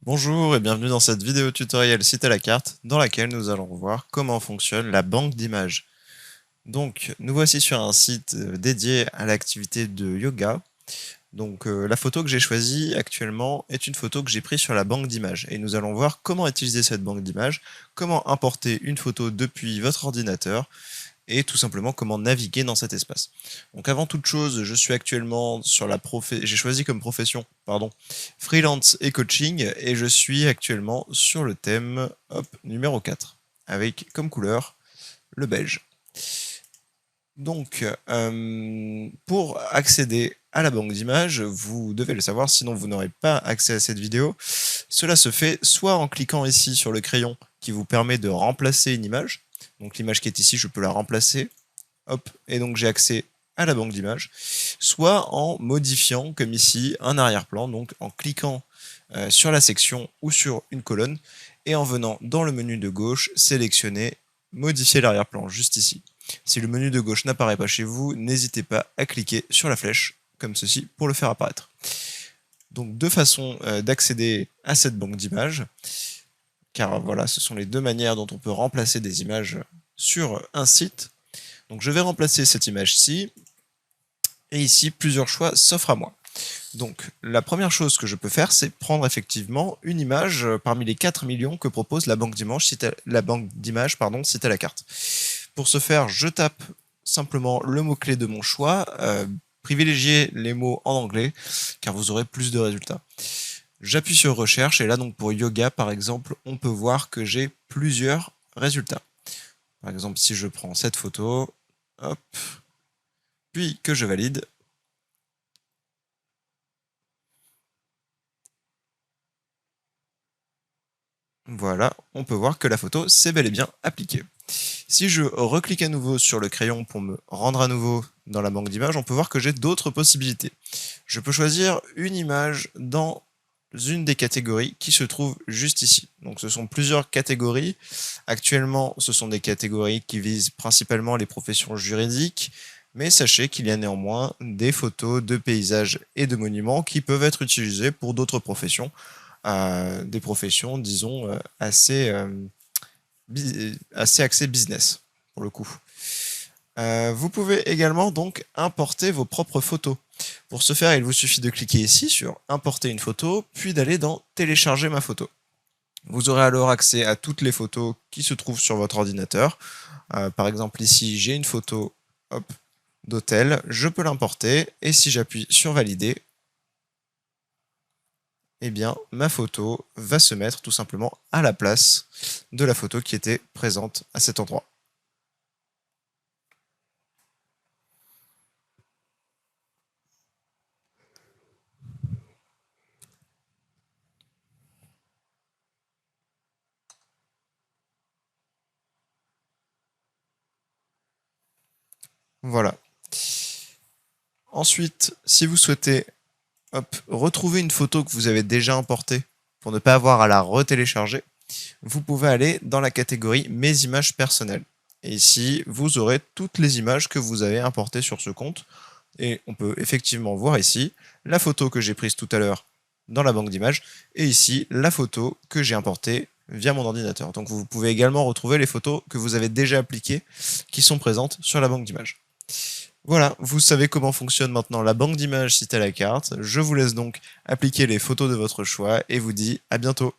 Bonjour et bienvenue dans cette vidéo tutoriel site à la carte dans laquelle nous allons voir comment fonctionne la banque d'images. Donc nous voici sur un site dédié à l'activité de yoga. Donc la photo que j'ai choisie actuellement est une photo que j'ai prise sur la banque d'images et nous allons voir comment utiliser cette banque d'images, comment importer une photo depuis votre ordinateur et tout simplement comment naviguer dans cet espace. Donc avant toute chose, je suis actuellement sur j'ai choisi comme profession, freelance et coaching, et je suis actuellement sur le thème numéro 4, avec comme couleur le beige. Donc, pour accéder à la banque d'images, vous devez le savoir, sinon vous n'aurez pas accès à cette vidéo. Cela se fait soit en cliquant ici sur le crayon qui vous permet de remplacer une image. Donc l'image qui est ici, je peux la remplacer. Hop, et donc j'ai accès à la banque d'images. Soit en modifiant, comme ici, un arrière-plan, donc en cliquant sur la section ou sur une colonne, et en venant dans le menu de gauche, sélectionner modifier l'arrière-plan, juste ici. Si le menu de gauche n'apparaît pas chez vous, n'hésitez pas à cliquer sur la flèche, comme ceci, pour le faire apparaître. Donc deux façons d'accéder à cette banque d'images, car voilà, ce sont les deux manières dont on peut remplacer des images sur un site. Donc je vais remplacer cette image-ci, et ici, plusieurs choix s'offrent à moi. Donc la première chose que je peux faire, c'est prendre effectivement une image parmi les 4 millions que propose la banque d'images site à la carte. Pour ce faire, je tape simplement le mot-clé de mon choix, privilégiez les mots en anglais, car vous aurez plus de résultats. J'appuie sur recherche, et là donc pour yoga par exemple, on peut voir que j'ai plusieurs résultats. Par exemple, si je prends cette photo, hop, puis que je valide, voilà, on peut voir que la photo s'est bel et bien appliquée. Si je reclique à nouveau sur le crayon pour me rendre à nouveau dans la banque d'images, on peut voir que j'ai d'autres possibilités. Je peux choisir une image dans une des catégories qui se trouve juste ici. Donc ce sont plusieurs catégories. Actuellement, ce sont des catégories qui visent principalement les professions juridiques, mais sachez qu'il y a néanmoins des photos de paysages et de monuments qui peuvent être utilisées pour d'autres professions, des professions, disons, assez axées business, pour le coup. Vous pouvez également donc importer vos propres photos. Pour ce faire, il vous suffit de cliquer ici sur importer une photo, puis d'aller dans télécharger ma photo. Vous aurez alors accès à toutes les photos qui se trouvent sur votre ordinateur. Par exemple ici, j'ai une photo d'hôtel, je peux l'importer, et si j'appuie sur valider, eh bien ma photo va se mettre tout simplement à la place de la photo qui était présente à cet endroit. Voilà. Ensuite, si vous souhaitez retrouver une photo que vous avez déjà importée pour ne pas avoir à la retélécharger, vous pouvez aller dans la catégorie Mes images personnelles. Et ici, vous aurez toutes les images que vous avez importées sur ce compte. Et on peut effectivement voir ici la photo que j'ai prise tout à l'heure dans la banque d'images, et ici la photo que j'ai importée via mon ordinateur. Donc vous pouvez également retrouver les photos que vous avez déjà appliquées qui sont présentes sur la banque d'images. Voilà, vous savez comment fonctionne maintenant la banque d'images site à la carte. Je vous laisse donc appliquer les photos de votre choix et vous dis à bientôt.